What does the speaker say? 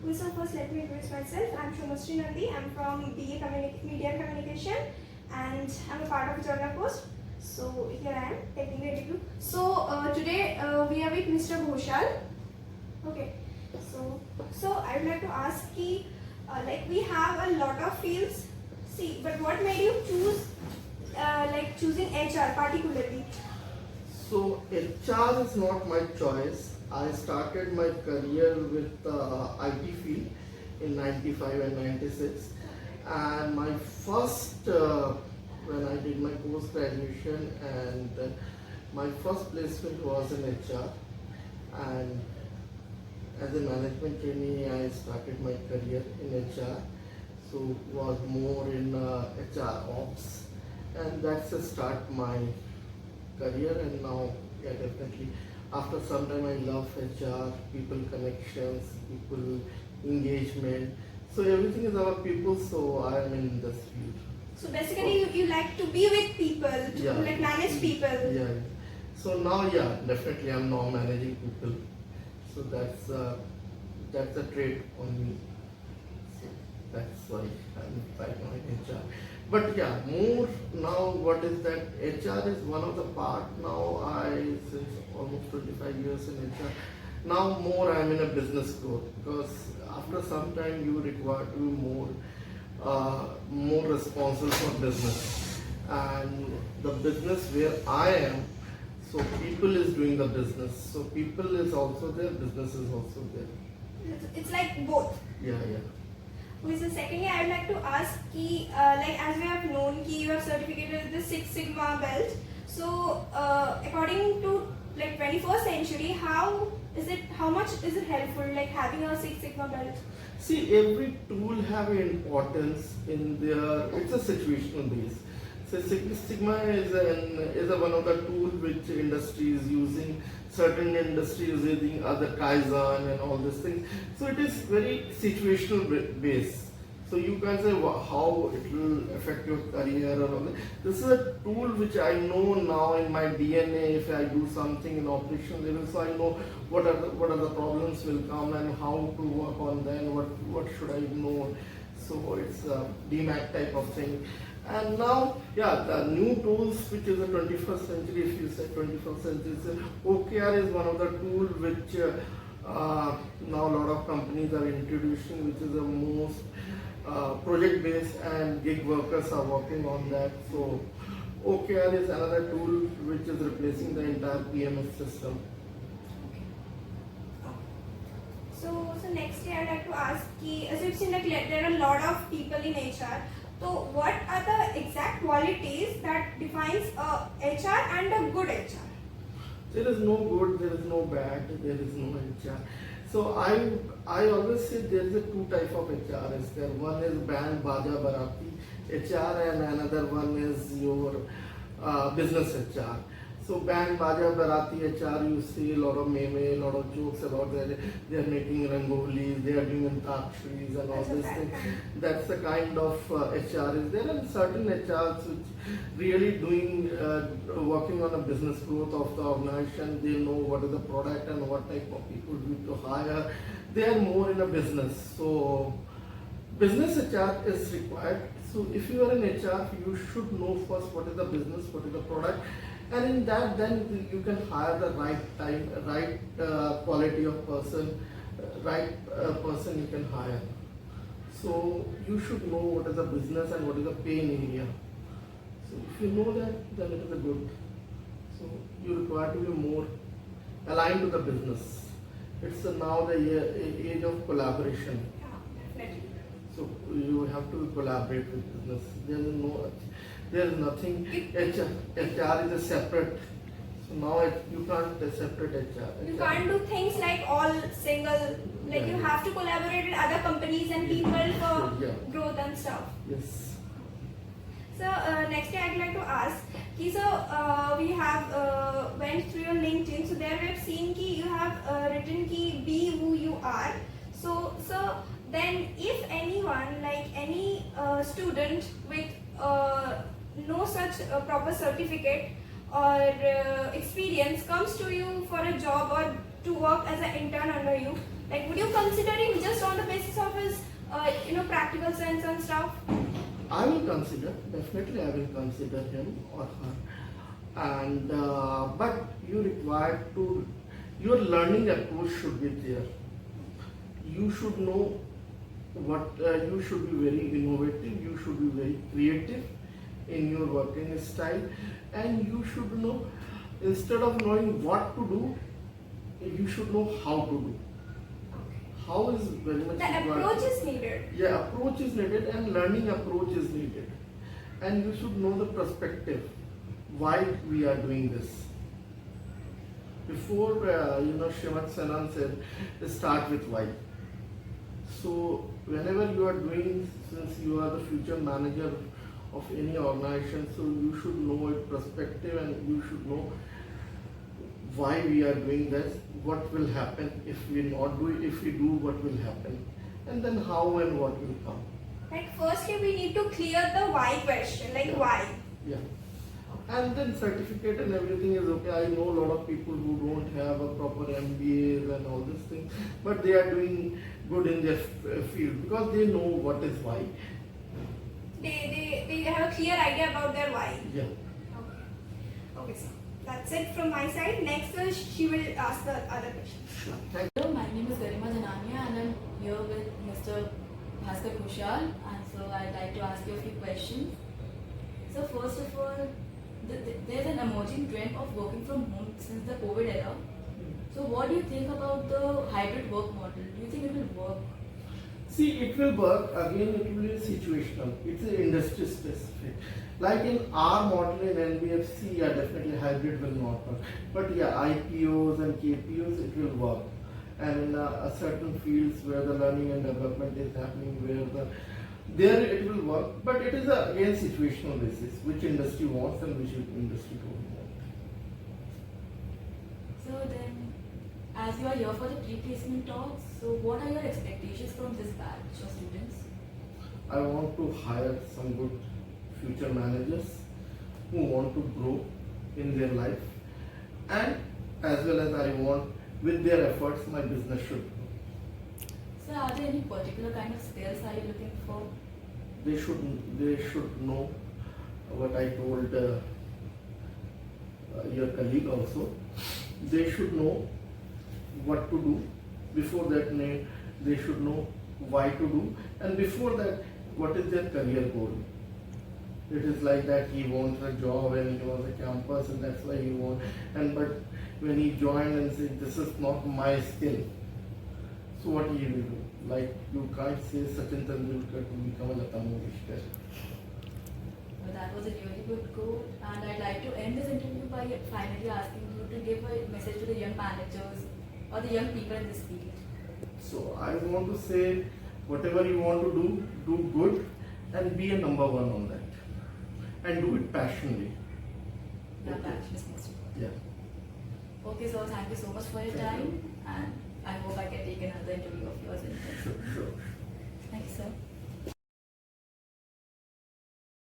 So first let me introduce myself. I'm Shumasri Nandi. I'm from BA Media and Communication and I'm a part of Journal Post. So here I am taking the interview. So today we are with Mr. Ghoshal. Okay. So I would like to ask ki, like we have a lot of fields. See, but what made you choose like choosing HR particularly? So HR is not my choice. I started my career with IT field in 95 and 96, and my first when I did my post graduation, and my first placement was in HR, and as a management trainee I started my career in HR. So was more in HR ops, and that's the start my career. And now, yeah, definitely after some time I love HR, people connections, people engagement. So everything is about people, so I am in this field. So basically you like to be with people, to Yeah. like manage people. Yeah. So now, yeah, definitely I'm now managing people. So that's a trait on me. So that's why I'm right now in HR. But yeah, more now what is that HR is one of the part now. Since almost 25 years in HR, now more I'm in a business growth, because after some time you require to be more responsible for business, and the business where I am, so people is doing the business, so people is also there, business is also there. It's like both. Yeah. Okay, so secondly, I would like to ask ki, like as we have known ki you have certificated the Six Sigma belt. So according to like 21st century, how much is it helpful like having a Six Sigma belt? See, every tool have an importance in their. It's a situational base. So Six Sigma is one of the tool which industry is using. Certain industries using other Kaizen and all these things. So it is very situational base. So you can say how it will affect your career or all that. This is a tool which I know now in my DNA. If I do something in operation level, so I know what are the problems will come and how to work on them. What should I know? So it's a DMAT type of thing. And now, yeah, the new tools, which is the 21st century, if you say 21st century, OKR is one of the tools which now a lot of companies are introducing, which is the most project based, and gig workers are working on that. So OKR is another tool which is replacing the entire PMS system. So nextly I would like to ask ki, as you've seen that there are a lot of people in HR. So what are the exact qualities that defines a HR and a good HR? There is no good, there is no bad, there is no HR. So I always say there is a two type of HR is there. One is band baja barati HR, and another one is your business HR. So band baja barati HR, you see a lot of meme, a lot of jokes about that. They are making rangoli, they are doing antakshris and all these things. That's the kind of HR is there, and certain HRs which really doing working on a business growth of the organization. They know what is the product and what type of people we need to hire. They are more in a business. So business HR is required. So if you are in HR, you should know first what is the business, what is the product, and in that then you can hire the right time, right quality of person, right person you can hire. So you should know what is the business and what is the pain area. So if you know that, then it is a good. So you require to be more aligned to the business. It's now the age of collaboration. Yeah, definitely. So you have to collaborate with business. There is nothing. HR is a separate. So now you can't separate HR. You can't do things like all single. Like you have to collaborate with other companies and people for growth and stuff. Yes. So next I'd like to ask, so we have went through your LinkedIn. So there we have seen ki you have written ki be who you are. So then if anyone, like any student with no such proper certificate or experience comes to you for a job or to work as an intern under you, like would you consider him just on the basis sense and stuff? I will consider, definitely I will consider him or her. And but you require to, your learning approach should be there. You should know what, you should be very innovative, you should be very creative in your working style, and you should know, instead of knowing what to do, you should know how to do. How is very much The required. approach is needed. Yeah, approach is needed and learning approach is needed. And you should know the perspective, why we are doing this. Before, Srimad Sanan said, start with why. So, whenever you are doing, since you are the future manager of any organization, so you should know its perspective and you should know why we are doing this, what will happen if we not do it, if we do, what will happen, and then how and what will come. Like firstly we need to clear the why question, like Yeah. why. Yeah. And then certificate and everything is okay. I know a lot of people who don't have a proper MBAs and all these things, but they are doing good in their field because they know what is why. They have a clear idea about their why. Yeah. Okay. Okay, so that's it from my side. Next, she will ask the other question. Sure. Thank Hello, my name is Garima Janania and I'm here with Mr. Bhaskar Kushal, and so I'd like to ask you a few questions. So first of all, there's an emerging trend of working from home since the COVID era. So what do you think about the hybrid work model? Do you think it will work? See, it will work. Again, it will be situational. It's industry specific. Like in our model in NBFC, yeah, definitely hybrid will not work. But yeah, IPOs and KPOs, it will work. And in a certain fields where the learning and development is happening, where there it will work. But it is again situational basis, which industry wants and which industry don't want. So then, as you are here for the pre-placement talks, so what are your expectations from this batch of students? I want to hire some good future managers who want to grow in their life, and as well as I want, with their efforts, my business should grow. So are there any particular kind of skills are you looking for? They should know what I told your colleague also. They should know what to do. Before that, they should know why to do, and before that, what is their career goal. It is like that he wants a job and he wants a campus and that's why he wants, and but when he joined and said this is not my skill, so what he will do? Like you can't say Sachin Tendulkar to become a Lata Mangeshkar. Well, that was a really good quote, and I'd like to end this interview by finally asking you to give a message to the young managers or the young people in this field. So I want to say, whatever you want to do good and be a number one on that. And do it passionately. That action is most important. Yeah. Okay, so thank you so much for your Thank time, and I hope I can take another interview of yours in future. Sure. Thank you, sir.